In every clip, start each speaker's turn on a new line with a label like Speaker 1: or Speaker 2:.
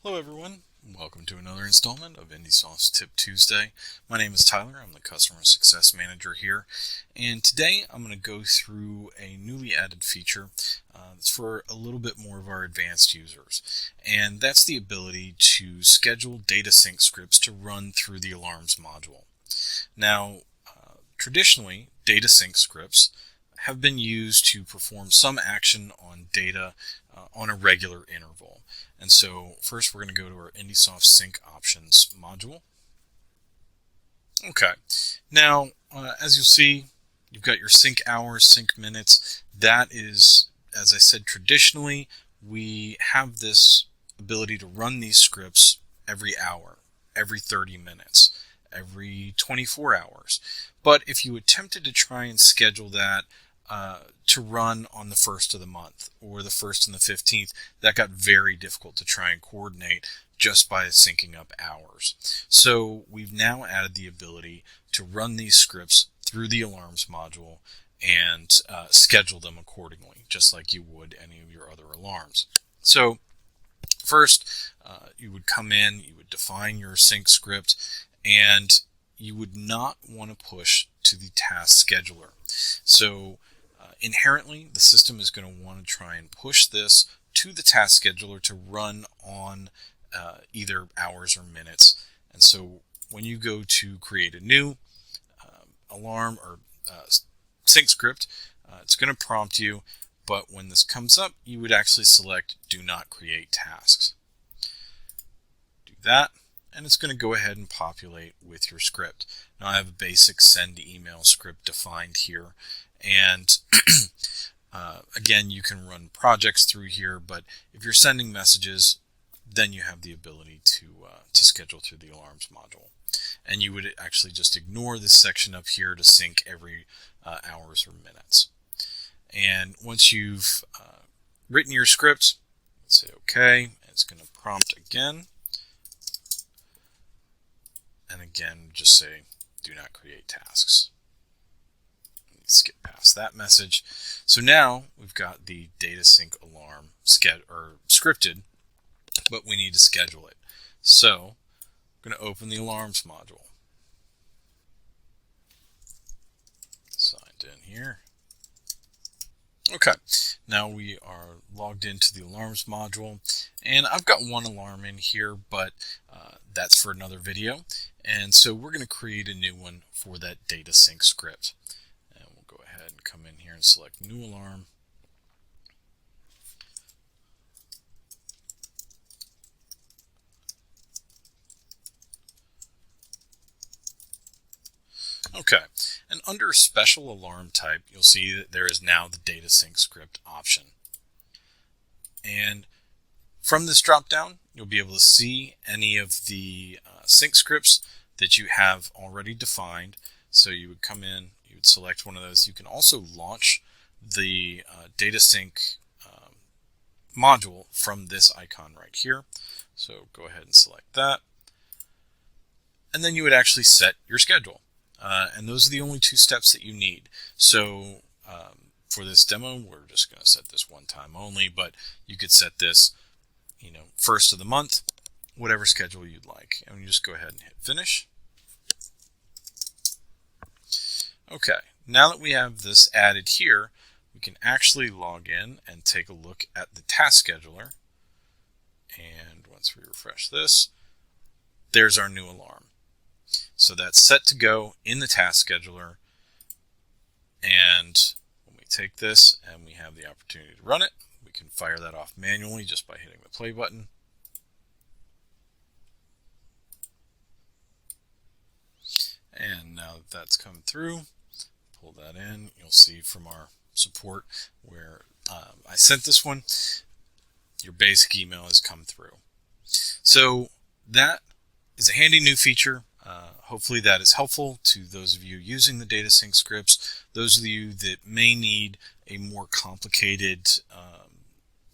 Speaker 1: Hello everyone, welcome to another installment of IndySoft's Tip Tuesday. My name is Tyler, I'm the Customer Success Manager here, and today I'm going to go through a newly added feature that's for a little bit more of our advanced users, and that's the ability to schedule data sync scripts to run through the Alarms module. Now, traditionally, data sync scripts have been used to perform some action on data on a regular interval. And so first we're going to go to our IndySoft Sync Options module. Okay, now as you'll see, you've got your sync hours, sync minutes. That is, as I said, traditionally we have this ability to run these scripts every hour, every 30 minutes, every 24 hours. But if you attempted to try and schedule that to run on the 1st of the month or the 1st and the 15th, that got very difficult to try and coordinate just by syncing up hours. So we've now added the ability to run these scripts through the Alarms module and schedule them accordingly, just like you would any of your other alarms. So first, you would come in, you would define your sync script, and you would not want to push to the task scheduler. So inherently, the system is going to want to try and push this to the task scheduler to run on either hours or minutes. And so when you go to create a new alarm or sync script, it's going to prompt you, but when this comes up, you would actually select Do Not Create Tasks. Do that, and it's going to go ahead and populate with your script. Now I have a basic send email script defined here, and again, you can run projects through here, but if you're sending messages, then you have the ability to schedule through the Alarms module. And you would actually just ignore this section up here to sync every hours or minutes. And once you've written your script, say OK. It's going to prompt again. And again, just say, do not create tasks. Skip past that message. So now we've got the data sync alarm scripted, but we need to schedule it. So I'm going to open the Alarms module. Signed in here. Okay, now we are logged into the Alarms module, and I've got one alarm in here, but that's for another video. And so we're going to create a new one for that data sync script. And we'll go ahead and come in here and select New Alarm. Okay, and under Special Alarm Type, you'll see that there is now the Data Sync Script option. And from this drop-down, you'll be able to see any of the sync scripts that you have already defined. So you would come in, you would select one of those. You can also launch the Data Sync module from this icon right here. So go ahead and select that. And then you would actually set your schedule. And those are the only two steps that you need. So for this demo, we're just going to set this one time only, but you could set this, 1st of the month, whatever schedule you'd like. And you just go ahead and hit finish. Okay, now that we have this added here, we can actually log in and take a look at the task scheduler. And once we refresh this, there's our new alarm. So that's set to go in the task scheduler. And when we take this and we have the opportunity to run it, we can fire that off manually just by hitting the play button. And now that that's come through, pull that in, you'll see from our support where I sent this one, your basic email has come through. So that is a handy new feature. Hopefully that is helpful to those of you using the data sync scripts. Those of you that may need a more complicated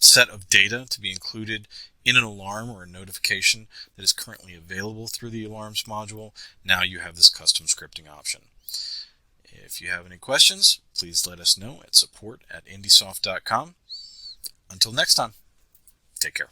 Speaker 1: set of data to be included in an alarm or a notification that is currently available through the Alarms module, now you have this custom scripting option. If you have any questions, please let us know at support@indysoft.com. Until next time, take care.